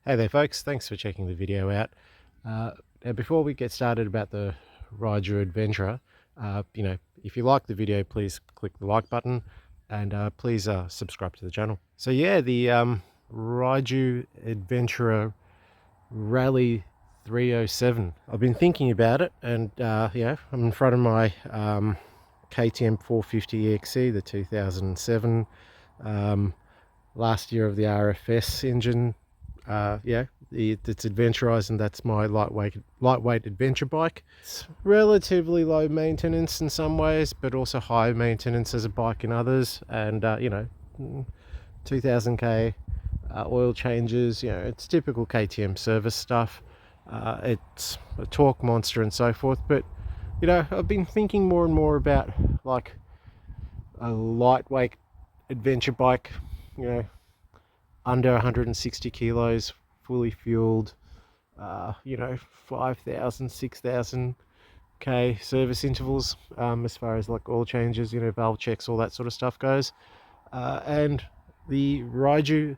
Hey there folks, thanks for checking the video out. Now before we get started about the Rieju Aventura, if you like the video, please click the like button and please subscribe to the channel. So yeah, the Rieju Aventura Rally 307. I've been thinking about it, and I'm in front of my KTM 450 EXE, the 2007, last year of the RFS engine. It's adventurized, and that's my lightweight adventure bike. It's relatively low maintenance in some ways, but also high maintenance as a bike in others. And 2000k oil changes, it's typical KTM service stuff. It's a torque monster and so forth. But I've been thinking more and more about like a lightweight adventure bike, under 160 kilos, fully fueled, 5,000, 6,000 k service intervals, as far as like oil changes, valve checks, all that sort of stuff goes. And the Rieju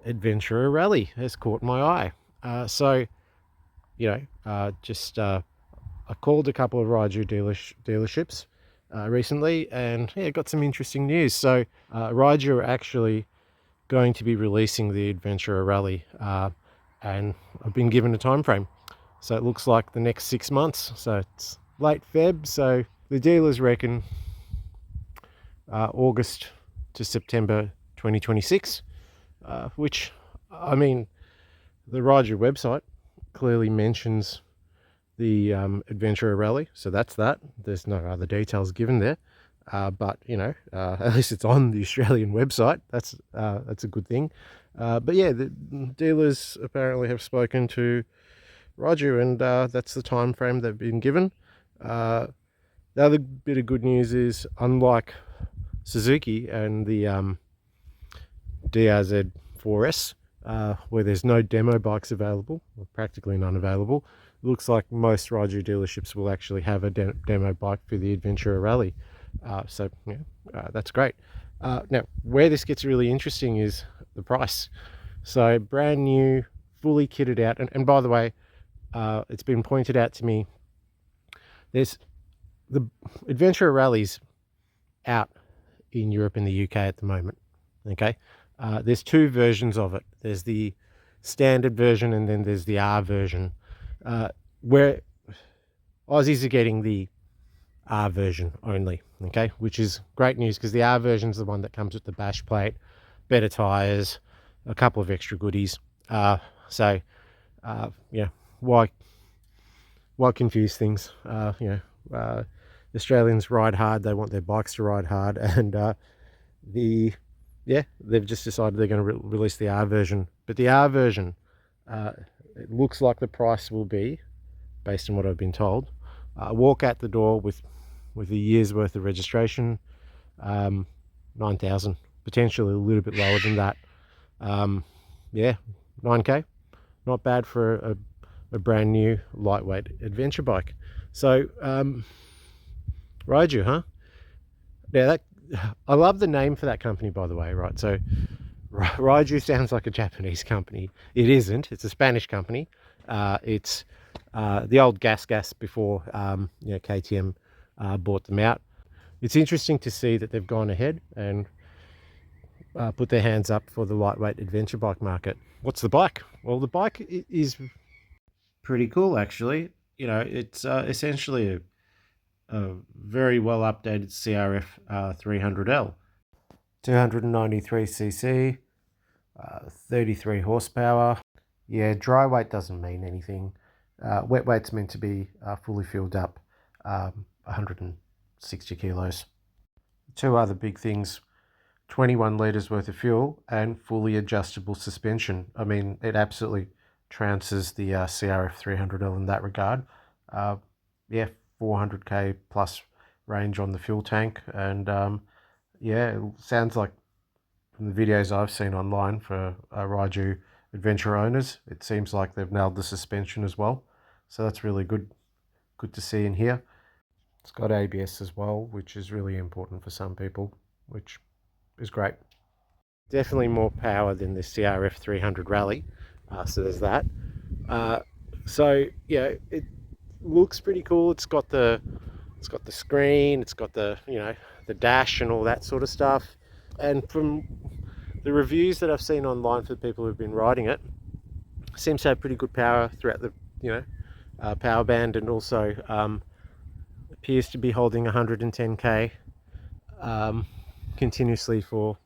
Aventura Rally has caught my eye. I called a couple of Rieju dealerships recently, and got some interesting news. So Rieju are actually going to be releasing the Aventura Rally, and I've been given a time frame, so it looks like the next 6 months. So it's late Feb, so the dealers reckon August to September 2026, which, I mean, the Rieju website clearly mentions the Aventura Rally, so that's that. There's no other details given there. But at least it's on the Australian website. That's a good thing. But yeah, the dealers apparently have spoken to Rieju, and that's the time frame they've been given. The other bit of good news is, unlike Suzuki and the DRZ4S, where there's no demo bikes available, or practically none available, it looks like most Rieju dealerships will actually have a demo bike for the Aventura Rally. That's great. Now, where this gets really interesting is the price. So brand new, fully kitted out, and by the way, it's been pointed out to me, there's the Aventura Rally's out in Europe and the UK at the moment. Okay, there's two versions of it. There's the standard version, and then there's the R version, where Aussies are getting the R version only, okay, which is great news, because the R version is the one that comes with the bash plate, better tires, a couple of extra goodies. Why confuse things? Australians ride hard, they want their bikes to ride hard, and they've just decided they're going to release the R version. But the R version, it looks like the price will be, based on what I've been told, walk out the door with a year's worth of registration, 9,000, potentially a little bit lower than that. 9k, not bad for a brand new lightweight adventure bike. So Rieju, huh? Yeah, I love the name for that company, by the way, right? So Rieju sounds like a Japanese company. It isn't. It's a Spanish company. It's the old GasGas before KTM bought them out. It's interesting to see that they've gone ahead and put their hands up for the lightweight adventure bike market. What's the bike? Well, the bike is pretty cool, actually. It's essentially a very well updated CRF300L, 293cc, 33 horsepower. Yeah, dry weight doesn't mean anything. Wet weight's meant to be fully filled up, 160 kilos. Two other big things: 21 litres worth of fuel and fully adjustable suspension. I mean, it absolutely trounces the CRF300L in that regard. 400k plus range on the fuel tank, and it sounds like, from the videos I've seen online for Rieju Adventure owners, it seems like they've nailed the suspension as well. So that's really good to see in here. It's got ABS as well, which is really important for some people, which is great. Definitely more power than the CRF300 Rally. So there's that. So yeah, it looks pretty cool. It's got the screen, it's got the the dash and all that sort of stuff. And from the reviews that I've seen online for the people who've been riding it, seems to have pretty good power throughout the power band, and also appears to be holding 110k continuously for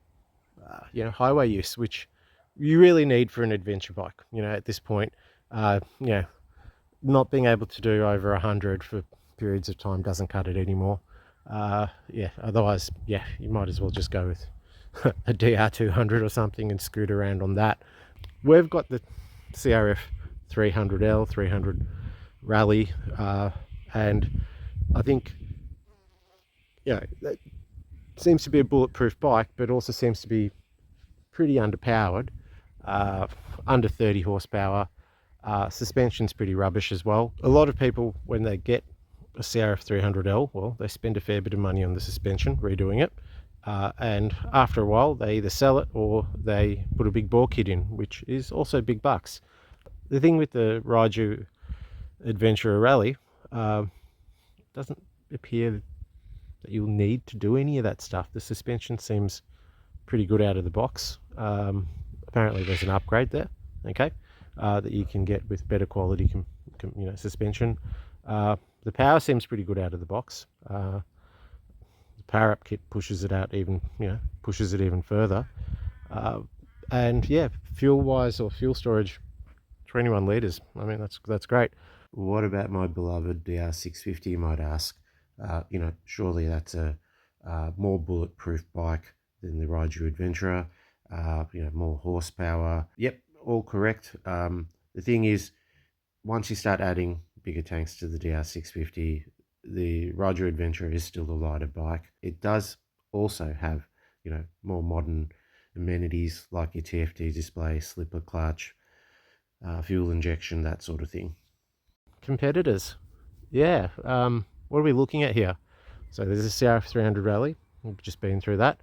highway use, which you really need for an adventure bike. At this point, not being able to do over 100 for periods of time doesn't cut it anymore. Yeah, otherwise, yeah, you might as well just go with a DR200 or something and scoot around on that. We've got the CRF300L, 300 Rally, and I think, that seems to be a bulletproof bike, but also seems to be pretty underpowered, under 30 horsepower. Suspension's pretty rubbish as well. A lot of people, when they get a CRF300L, well, they spend a fair bit of money on the suspension, redoing it, and after a while they either sell it or they put a big bore kit in, which is also big bucks. The thing with the Rieju Aventura Rally, doesn't appear that you'll need to do any of that stuff. The suspension seems pretty good out of the box. Apparently there's an upgrade there, okay, that you can get with better quality suspension. The power seems pretty good out of the box. The power up kit pushes it out even, pushes it even further. And yeah, fuel wise, or fuel storage, 21 litres. I mean, that's great. What about my beloved DR650, you might ask? Surely that's a more bulletproof bike than the Rieju Aventura. More horsepower. Yep, all correct. The thing is, once you start adding bigger tanks to the DR650, the Rieju Aventura is still a lighter bike. It does also have, more modern amenities like your TFT display, slipper clutch, fuel injection, that sort of thing. Competitors. Yeah. What are we looking at here? So there's a CRF300 Rally. We've just been through that.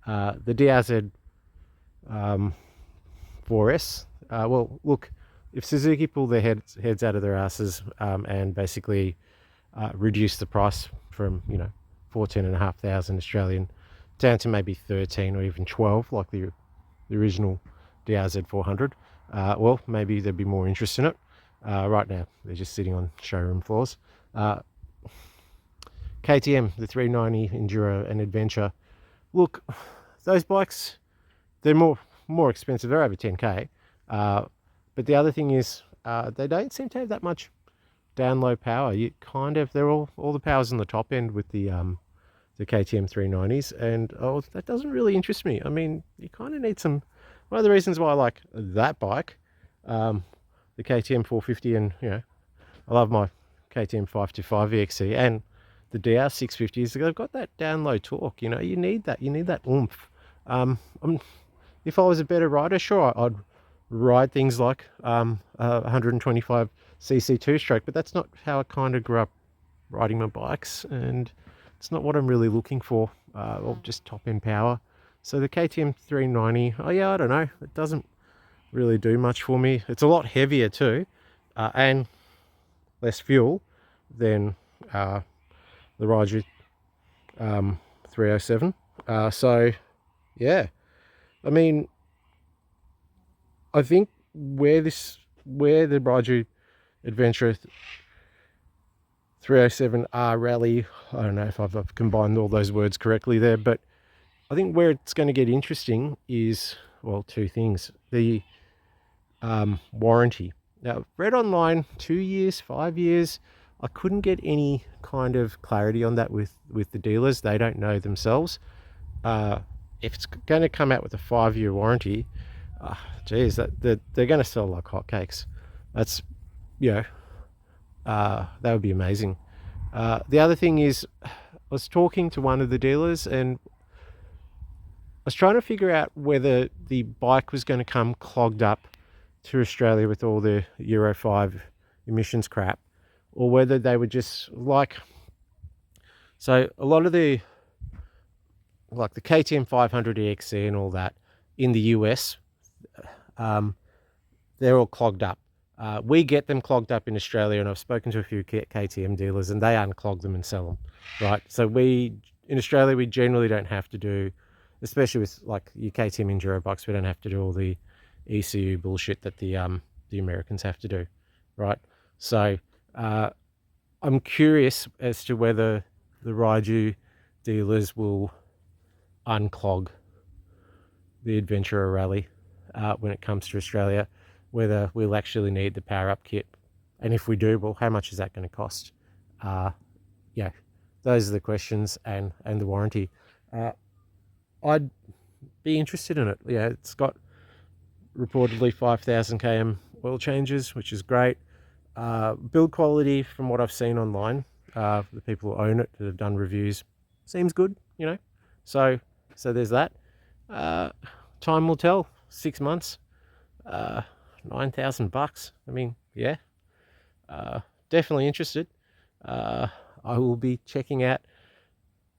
The DRZ 4S. Well, look, if Suzuki pull their heads out of their asses and basically reduce the price from 14,500 Australian down to maybe 13 or even 12, like the original DRZ 400, well, maybe there'd be more interest in it. Right now, they're just sitting on showroom floors. KTM, the 390 Enduro and Adventure. Look, those bikes, they're more expensive. They're over 10k. But the other thing is, they don't seem to have that much down low power. You they're all the power's on the top end with the KTM 390s, and that doesn't really interest me. I mean, you kind of need some. One of the reasons why I like that bike, the KTM 450, and I love my KTM 525 VXC and the DR650s. They've got that down low torque. You need that. You need that oomph. If I was a better rider, sure, I'd ride things like 125 cc two-stroke, but that's not how I kind of grew up riding my bikes, and it's not what I'm really looking for, or just top-end power. So the KTM 390, I don't know, it doesn't really do much for me. It's a lot heavier too, and less fuel than the Rieju 307. So yeah, I mean, I think where the Rieju Aventura 307R Rally, I don't know if I've combined all those words correctly there, but I think where it's going to get interesting is, well, two things. The warranty. Now, I've read online 2 years, 5 years. I couldn't get any kind of clarity on that with the dealers. They don't know themselves. If it's going to come out with a 5-year warranty, geez, they're going to sell like hotcakes. That's, that would be amazing. The other thing is, I was talking to one of the dealers and I was trying to figure out whether the bike was going to come clogged up to Australia with all the Euro 5 emissions crap, or whether they would just so a lot of the KTM 500 EXC and all that in the US, they're all clogged up. We get them clogged up in Australia, and I've spoken to a few KTM dealers, and they unclog them and sell them, right? So in Australia, we generally don't have to do, especially with like your KTM enduro bikes, we don't have to do all the ECU bullshit that the Americans have to do, right? So I'm curious as to whether the Rieju dealers will unclog the Aventura Rally when it comes to Australia, whether we'll actually need the power up kit, and if we do, well, how much is that going to cost? Yeah, those are the questions, and the warranty. I'd be interested in it. Yeah, it's got reportedly 5,000 km oil changes, which is great. Build quality, from what I've seen online, the people who own it, that have done reviews, seems good, you know. So there's that. Time will tell. 6 months, $9,000. I mean, yeah, definitely interested. I will be checking out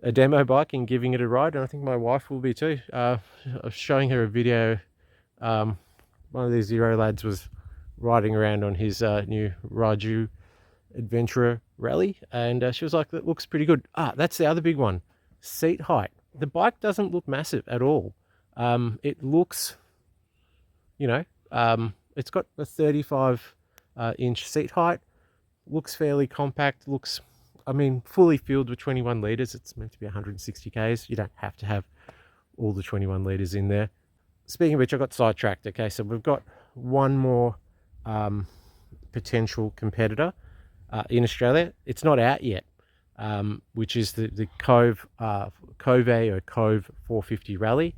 a demo bike and giving it a ride, and I think my wife will be too. I was showing her a video. One of these Zero lads was riding around on his new Rieju Aventura Rally, and she was like, that looks pretty good. That's the other big one, seat height. The bike doesn't look massive at all. It looks, you know, it's got a 35 inch seat height, looks fairly compact, looks, I mean, fully filled with 21 litres. It's meant to be 160 Ks. You don't have to have all the 21 litres in there. Speaking of which, I got sidetracked. Okay, so we've got one more potential competitor in Australia. It's not out yet, which is the Kove or Kove 450 Rally.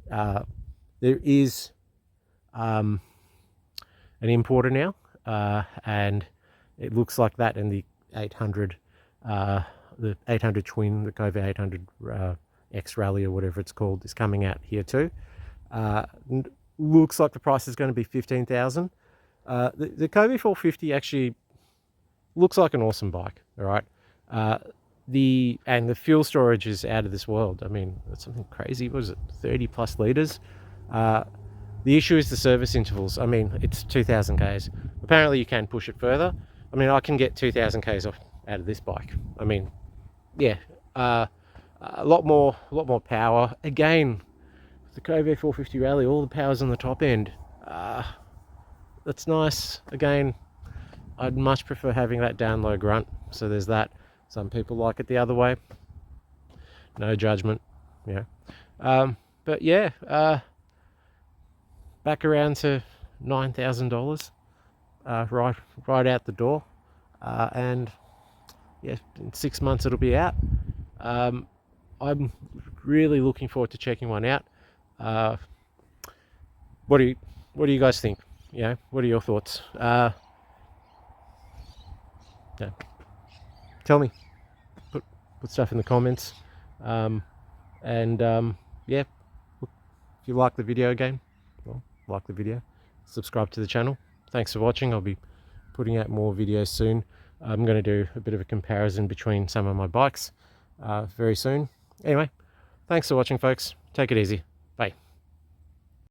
There is an importer now, and it looks like that, and the 800 twin, the Kove 800 X Rally or whatever it's called, is coming out here too. Looks like the price is going to be 15,000. The Kove 450 actually looks like an awesome bike. All right, the fuel storage is out of this world. I mean, it's something crazy. What was it, 30 plus liters? The issue is the service intervals. I mean, it's 2,000 Ks. Apparently you can push it further. I mean, I can get 2,000 Ks out of this bike. I mean, yeah, a lot more power. Again, the Kove 450 Rally, all the power's on the top end. That's nice. Again, I'd much prefer having that down low grunt. So there's that. Some people like it the other way. No judgment, you know. But yeah, back around to $9,000 right out the door, and yeah, in 6 months it'll be out. I'm really looking forward to checking one out. What do you guys think? You know, what are your thoughts? Yeah. Tell me. Put stuff in the comments. Yeah, if you like the video again, well, like the video, subscribe to the channel. Thanks for watching. I'll be putting out more videos soon. I'm going to do a bit of a comparison between some of my bikes very soon. Anyway, thanks for watching, folks. Take it easy.